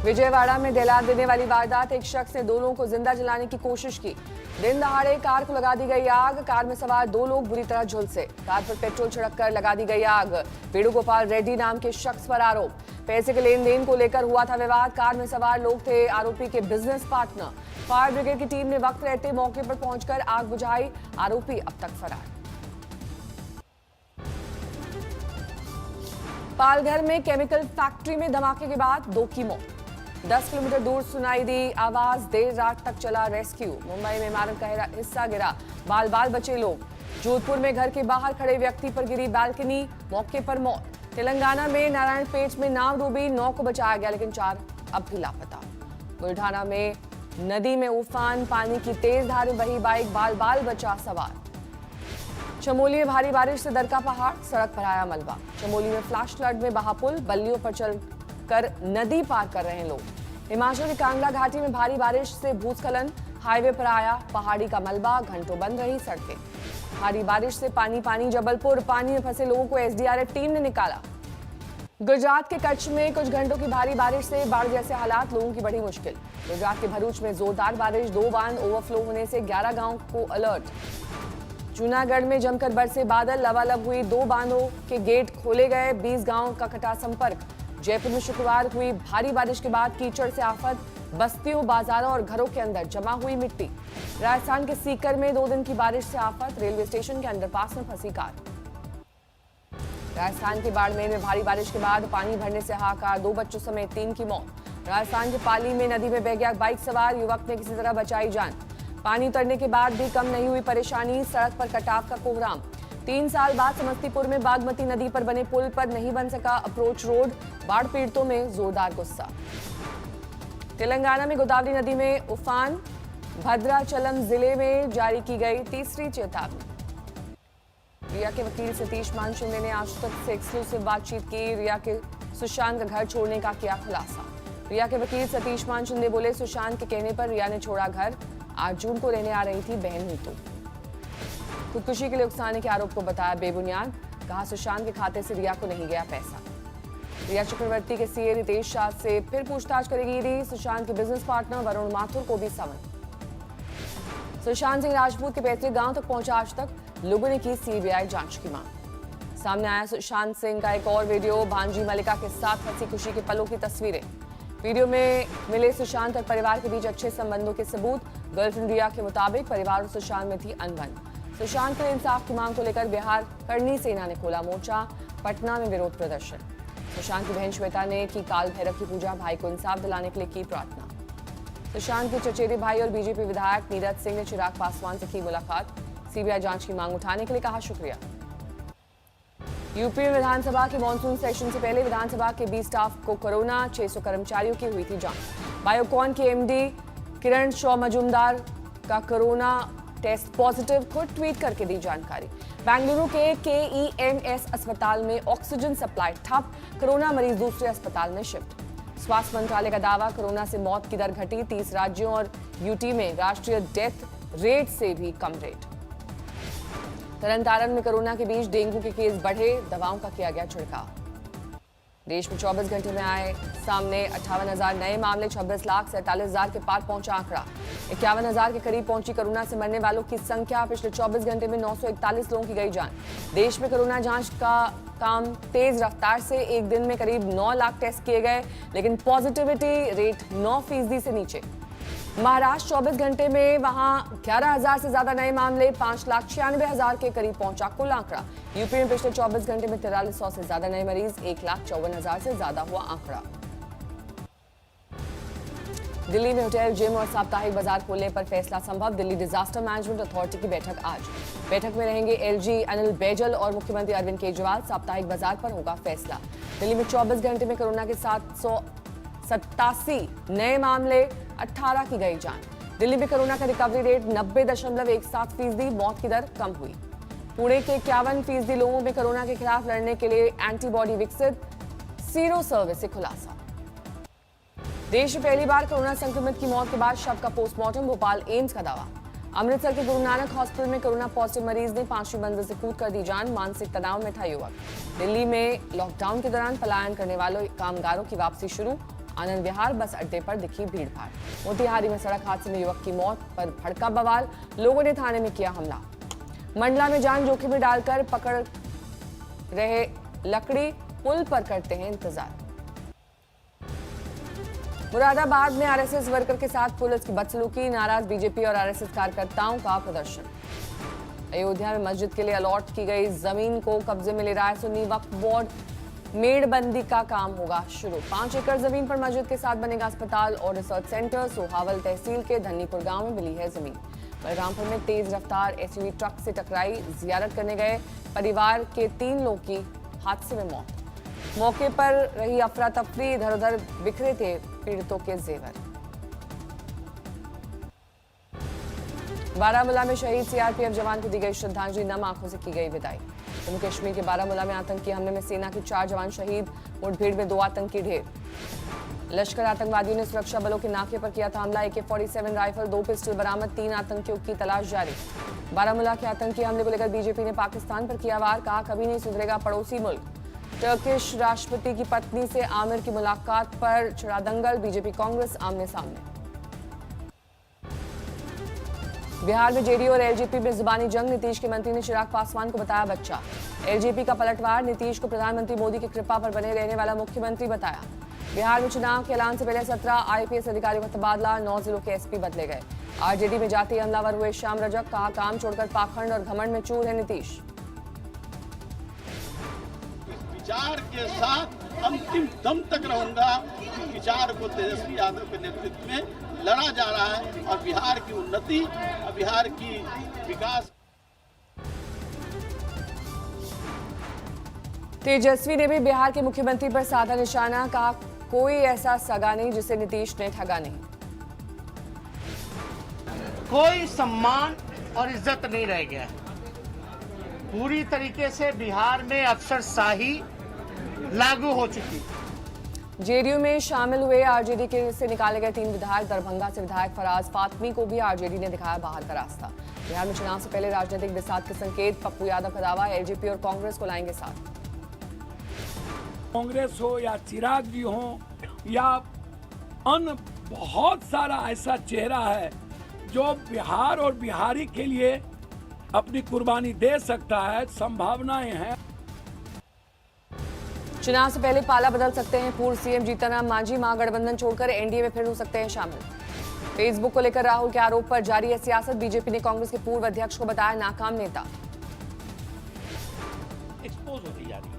विजयवाड़ा में दहला देने वाली वारदात, एक शख्स ने 2 लोगों को जिंदा जलाने की कोशिश की। दिन दहाड़े कार को लगा दी गई आग। कार में सवार 2 लोग बुरी तरह झुलसे। कार पर पेट्रोल छिड़ककर लगा दी गई आग। वेणुगोपाल रेड्डी नाम के शख्स पर आरोप। पैसे के लेन देन को लेकर हुआ था विवाद। कार में सवार लोग थे आरोपी के बिजनेस पार्टनर। फायर ब्रिगेड की टीम ने वक्त रहते मौके पर पहुंचकर आग बुझाई। आरोपी अब तक फरार। पालघर में केमिकल फैक्ट्री में धमाके के बाद 2 की मौत। 10 किलोमीटर दूर सुनाई दी आवाज। देर रात तक चला रेस्क्यू। मुंबई में इमारत का हिस्सा गिरा, बाल बाल बचे लोग। जोधपुर में घर के बाहर खड़े व्यक्ति पर गिरी बालकनी, मौके पर मौत। तेलंगाना में नारायणपेट में नाव डूबी, 9 को बचाया गया लेकिन 4 अब भी लापता। बुल्ढाना में नदी में उफान, पानी की तेज धार में बही बाइक, बाल बाल बचा सवार। चमोली में भारी बारिश से दरका पहाड़, सड़क पर आया मलबा। चमोली में फ्लैश फ्लड में बहा पुल, बल्लियों पर चलकर नदी पार कर रहे हैं लोग। हिमाचल की कांगड़ा घाटी में भारी बारिश से भूस्खलन, हाईवे पर आया पहाड़ी का मलबा, घंटों बंद रही सड़कें। भारी बारिश से पानी जबलपुर, पानी में फंसे लोगों को एसडीआरएफ टीम ने निकाला। गुजरात के कच्छ में कुछ घंटों की भारी बारिश से बाढ़ जैसे हालात, लोगों की बड़ी मुश्किल। गुजरात के भरूच में जोरदार बारिश, 2 बांध ओवरफ्लो होने से 11 गांव को अलर्ट। जूनागढ़ में जमकर बरसे बादल, लबालब हुई 2 बांधों के गेट खोले गए, 20 गांव का कटा संपर्क। जयपुर में शुक्रवार हुई भारी बारिश के बाद कीचड़ से आफत, बस्तियों, बाजारों और घरों के अंदर जमा हुई मिट्टी। राजस्थान के सीकर में 2 दिन की बारिश से आफत, रेलवे स्टेशन के अंडरपास में फंसी कार। राजस्थान के बाड़मेर में भारी बारिश के बाद पानी भरने से हाहाकार, 2 बच्चों समेत 3 की मौत। राजस्थान के पाली में नदी में बह गया बाइक सवार, युवक ने किसी तरह बचाई जान। पानी उतरने के बाद भी कम नहीं हुई परेशानी, सड़क पर कटाव का कोहराम। 3 साल बाद समस्तीपुर में बागमती नदी पर बने पुल पर नहीं बन सका अप्रोच रोड, बाढ़ पीड़ितों में जोरदार गुस्सा। तेलंगाना में गोदावरी नदी में उफान, भद्राचलम जिले में जारी की गई तीसरी चेतावनी। रिया के वकील सतीश मान शिंदे ने आज तक से एक्सक्लूसिव बातचीत की। रिया के सुशांत का घर छोड़ने का किया खुलासा। रिया के वकील सतीश मान शिंदे बोले, सुशांत के कहने पर रिया ने छोड़ा घर, 8 जून को रहने आ रही थी बहन नीतू। खुदकुशी के लिए उकसाने के आरोप को बताया बेबुनियाद, कहा सुशांत के खाते से रिया को नहीं गया पैसा। रिया चक्रवर्ती के सीए रितेश शाह से फिर पूछताछ करेगी ईडी। सुशांत के बिजनेस पार्टनर वरुण माथुर को भी समन। सुशांत सिंह राजपूत के पैतृक गांव तक पहुंचा आज तक, लोगों ने की सीबीआई जांच की मांग। सामने आया सुशांत सिंह का एक और वीडियो, भांजी मलिका के साथ हंसी खुशी के पलों की तस्वीरें। वीडियो में मिले सुशांत और परिवार के बीच अच्छे संबंधों के सबूत। गर्लफ्रेंड रिया के मुताबिक परिवार और सुशांत में थी अनबन। सुशांत के इंसाफ की मांग को लेकर बिहार करनी सेना ने खोला मोर्चा, पटना में विरोध प्रदर्शन। सुशांत की बहन श्वेता ने की काल भैरव की पूजा, भाई को इंसाफ दिलाने के लिए की प्रार्थना। सुशांत के चचेरे भाई और बीजेपी विधायक नीरज सिंह ने चिराग पासवान से की मुलाकात, सीबीआई जांच की मांग उठाने के लिए कहा शुक्रिया। यूपी में विधानसभा के मॉनसून सेशन से पहले विधानसभा के 20 स्टाफ को कोरोना, 600 कर्मचारियों की हुई थी जांच। बायोकॉन के एमडी किरण शॉ मजूमदार का कोरोना टेस्ट पॉजिटिव, खुद ट्वीट करके दी जानकारी। बेंगलुरु के केईएमएस अस्पताल में ऑक्सीजन सप्लाई ठप, कोरोना मरीज दूसरे अस्पताल में शिफ्ट। स्वास्थ्य मंत्रालय का दावा, कोरोना से मौत की दर घटी, 30 राज्यों और यूटी में राष्ट्रीय डेथ रेट से भी कम रेट। तरनतारन में कोरोना के बीच डेंगू के केस बढ़े, दवाओं का किया गया छिड़काव। देश में 24 घंटे में आए सामने 58,000 नए मामले, 26,47,000 के पार पहुंचा आंकड़ा। 51,000 के करीब पहुंची कोरोना से मरने वालों की संख्या। पिछले 24 घंटे में 941 लोगों की गई जान। देश में कोरोना जांच का काम तेज रफ्तार से, एक दिन में करीब 9 लाख टेस्ट किए गए, लेकिन पॉजिटिविटी रेट 9% से नीचे। महाराष्ट्र 24 घंटे में वहां 11,000 से ज्यादा नए मामले, 5,96,000 के करीब पहुंचा कुल आंकड़ा। यूपी में पिछले 24 घंटे में 4300 से ज्यादा नए मरीज, 1,54,000 से ज्यादा हुआ आंकड़ा। दिल्ली में होटल, जिम और साप्ताहिक बाजार खोलने पर फैसला संभव, दिल्ली डिजास्टर मैनेजमेंट अथॉरिटी की बैठक आज। बैठक में रहेंगे एलजी अनिल बैजल और मुख्यमंत्री अरविंद केजरीवाल। साप्ताहिक बाजार पर होगा फैसला। दिल्ली में 24 घंटे में कोरोना के 787 नए मामले, 18 की गई जान। दिल्ली में कोरोना का रिकवरी रेट 90.17%, मौत की दर कम हुई। पुणे के 51% लोगों में कोरोना के खिलाफ लड़ने के लिए एंटीबॉडी विकसित, सीरो सर्विस से खुलासा। देश में पहली बार कोरोना संक्रमित की मौत के बाद शव का पोस्टमार्टम, भोपाल एम्स का दावा। अमृतसर के गुरु नानक हॉस्पिटल में कोरोना पॉजिटिव मरीज ने 5वीं मंजिल से कूद कर दी जान, मानसिक तनाव में था युवक। दिल्ली में लॉकडाउन के दौरान पलायन करने वालों कामगारों की वापसी शुरू, आनंद विहार बस अड्डे पर दिखी भीड़ भाड़। मोतिहारी में सड़क हादसे में युवक की मौत पर भड़का बवाल, लोगों ने थाने में किया हमला। मंडला में जान जोखिम में डालकर पकड़ रहे लकड़ी पुल पर करते हैं इंतजार। मुरादाबाद में आरएसएस वर्कर के साथ पुलिस की बदसलूकी, नाराज बीजेपी और आरएसएस कार्यकर्ताओं का प्रदर्शन। अयोध्या में मस्जिद के लिए अलॉट की गई जमीन को कब्जे में ले रहा है सुन्नी वक्फ बोर्ड। मेड़बंदी का काम होगा शुरू। 5 एकड़ जमीन पर मस्जिद के साथ बनेगा अस्पताल और रिसर्च सेंटर। सोहावल तहसील के धन्नीपुर गांव में मिली है जमीन। बलरामपुर में तेज रफ्तार एसयूवी ट्रक से टकराई, जियारत करने गए परिवार के 3 लोगों की हादसे में मौत। मौके पर रही अफरा तफरी, इधर उधर बिखरे थे पीड़ितों के जेवर। बारामूला में शहीद सीआरपीएफ जवान को दी गई श्रद्धांजलि, नम आंखों से की गई विदाई। जम्मू कश्मीर के बारामूला में आतंकी हमले में सेना के 4 जवान शहीद, मुठभेड़ में 2 आतंकी ढेर। लश्कर आतंकवादियों ने सुरक्षा बलों के नाके पर किया था हमला, AK-47 राइफल, 2 पिस्टल बरामद, 3 आतंकियों की तलाश जारी। बारामूला के आतंकी हमले को लेकर बीजेपी ने पाकिस्तान पर किया वार, कहा कभी नहीं सुधरेगा पड़ोसी मुल्क। टर्किश राष्ट्रपति की पत्नी से आमिर की मुलाकात पर छिड़ा दंगल, बीजेपी कांग्रेस आमने सामने। बिहार में जेडीयू और एलजेपी में जुबानी जंग, नीतीश के मंत्री ने चिराग पासवान को बताया बच्चा। एलजेपी का पलटवार, नीतीश को प्रधानमंत्री मोदी की कृपा पर बने रहने वाला मुख्यमंत्री बताया। बिहार में चुनाव के ऐलान से पहले 17 आईपीएस अधिकारियों का तबादला, 9 जिलों के एसपी बदले गए। आरजेडी में जाते हमलावर हुए श्याम रजक, कहा काम छोड़कर पाखंड और घमंड में चूर है नीतीश। विचार के साथ अंतिम दम तक रहूंगा। विचार को तेजस्वी यादव के नेतृत्व में लड़ा जा रहा है और बिहार की उन्नति और बिहार की विकास। तेजस्वी ने भी बिहार के मुख्यमंत्री पर साधा निशाना, कहा कोई ऐसा सगा नहीं जिसे नीतीश ने ठगा नहीं। कोई सम्मान और इज्जत नहीं रह गया है। पूरी तरीके से बिहार में अफसरशाही लागू हो चुकी। जेडीयू में शामिल हुए आरजेडी के से निकाले गए 3 विधायक। दरभंगा से विधायक फराज फातमी को भी आरजेडी ने दिखाया बाहर का रास्ता। बिहार में चुनाव से पहले राजनीतिक बिसात के संकेत, पप्पू यादव का दावा, एलजेपी और कांग्रेस को लाएंगे साथ। कांग्रेस हो या चिराग जी हो या अन्य बहुत सारा ऐसा चेहरा है जो बिहार और बिहारी के लिए अपनी कुर्बानी दे सकता है, संभावनाएं हैं। चुनाव से पहले पाला बदल सकते हैं पूर्व सीएम जीतनराम मांझी, महागठबंधन छोड़कर एनडीए में फिर हो सकते हैं शामिल। फेसबुक को लेकर राहुल के आरोप पर जारी है सियासत, बीजेपी ने कांग्रेस के पूर्व अध्यक्ष को बताया नाकाम नेता। एक्सपोज होती जा रही है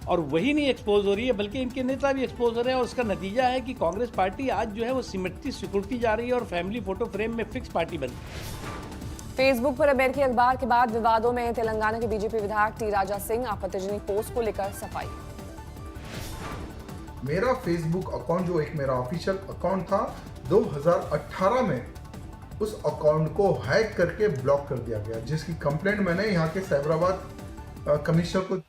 और वही नहीं एक्सपोज हो रही है बल्कि इनके नेता भी एक्सपोज हो रहे हैं और उसका नतीजा है कि कांग्रेस पार्टी आज जो है वो सिमटती सिकुड़ती जा रही है और फैमिली फोटो फ्रेम में फिक्स पार्टी बन रही। फेसबुक पर अमेरिकी अखबार के बाद विवादों में तेलंगाना के बीजेपी विधायक टी राजा सिंह, आपत्तिजनक पोस्ट को लेकर सफाई। मेरा फेसबुक अकाउंट जो एक मेरा ऑफिशियल अकाउंट था 2018 में उस अकाउंट को हैक करके ब्लॉक कर दिया गया, जिसकी कंप्लेंट मैंने यहाँ के साइबराबाद कमिश्नर को।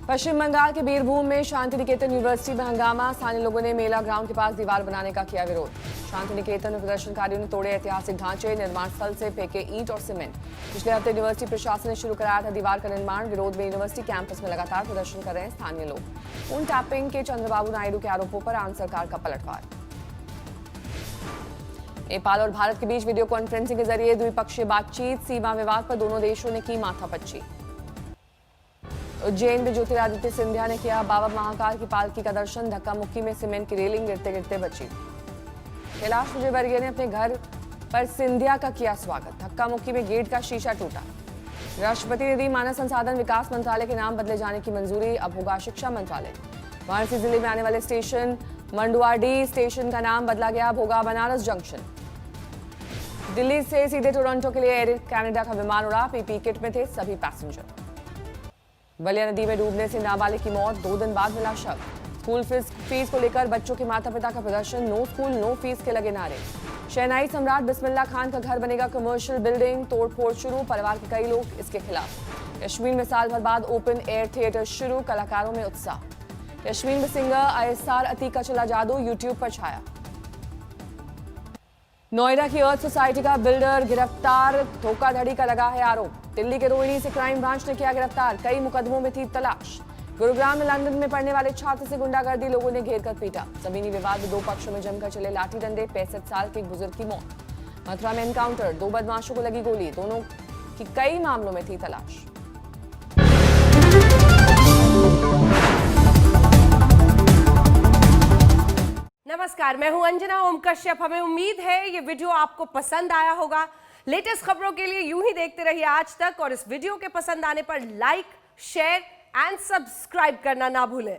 पश्चिम बंगाल के बीरभूम में शांति निकेतन यूनिवर्सिटी में हंगामा, स्थानीय लोगों ने मेला ग्राउंड के पास दीवार बनाने का किया विरोध। शांति निकेतन में प्रदर्शनकारियों ने तोड़े ऐतिहासिक ढांचे, निर्माण स्थल से फेंके ईंट और सीमेंट। पिछले हफ्ते यूनिवर्सिटी प्रशासन ने शुरू कराया था दीवार का निर्माण। विरोध में यूनिवर्सिटी कैंपस में लगातार प्रदर्शन कर रहे हैं स्थानीय लोग। फोन टैपिंग के चंद्रबाबू नायडू के आरोपों पर आंध्र सरकार का पलटवार। नेपाल और भारत के बीच वीडियो कॉन्फ्रेंसिंग के जरिए द्विपक्षीय बातचीत, सीमा विवाद पर दोनों देशों ने की माथापच्ची। उज्जैन में ज्योतिरादित्य सिंधिया ने किया बाबा महाकाल की पालकी का दर्शन, धक्का मुक्की में सीमेंट की रेलिंग गिरते गिरते बची। कैलाश विजयवर्गीय ने अपने घर पर सिंधिया का किया स्वागत, धक्का मुक्की में गेट का शीशा टूटा। राष्ट्रपति ने दी मानव संसाधन विकास मंत्रालय के नाम बदले जाने की मंजूरी, अब होगा शिक्षा मंत्रालय। वाराणसी जिले में आने वाले स्टेशन मंडुआडीह स्टेशन का नाम बदला गया, अब होगा बनारस जंक्शन। दिल्ली से सीधे टोरंटो के लिए एयर कनाडा का विमान उड़ा, पीपी किट में थे सभी पैसेंजर। बलिया नदी में डूबने से नाबालिग की मौत, 2 दिन बाद मिला शव। स्कूल फीस को लेकर बच्चों के माता पिता का प्रदर्शन, नो स्कूल नो फीस के लगे नारे। शहनाई सम्राट बिस्मिल्ला खान का घर बनेगा कमर्शियल बिल्डिंग, तोड़फोड़ शुरू, परिवार के कई लोग इसके खिलाफ। कश्मीर में साल भर बाद ओपन एयर थिएटर शुरू, कलाकारों में उत्साह। कश्मीर में सिंगर आयसार अतीक का चला जादू, यूट्यूब पर छाया। नोएडा की अर्थ सोसाइटी का बिल्डर गिरफ्तार, धोखाधड़ी का लगा है आरोप। दिल्ली के रोहिणी से क्राइम ब्रांच ने किया गिरफ्तार, कई मुकदमों में थी तलाश। गुरुग्राम में लंदन में पढ़ने वाले छात्र से गुंडागर्दी, लोगों ने घेर कर पीटा। जमीनी विवाद में 2 पक्षों में जमकर चले लाठी डंडे, 65 साल के एक बुजुर्ग की मौत। मथुरा में एनकाउंटर, 2 बदमाशों को लगी गोली, दोनों की कई मामलों में थी तलाश। नमस्कार, मैं हूं अंजना ओम कश्यप। हमें उम्मीद है ये वीडियो आपको पसंद आया होगा। लेटेस्ट खबरों के लिए यूं ही देखते रहिए आज तक, और इस वीडियो के पसंद आने पर लाइक, शेयर एंड सब्सक्राइब करना ना भूलें।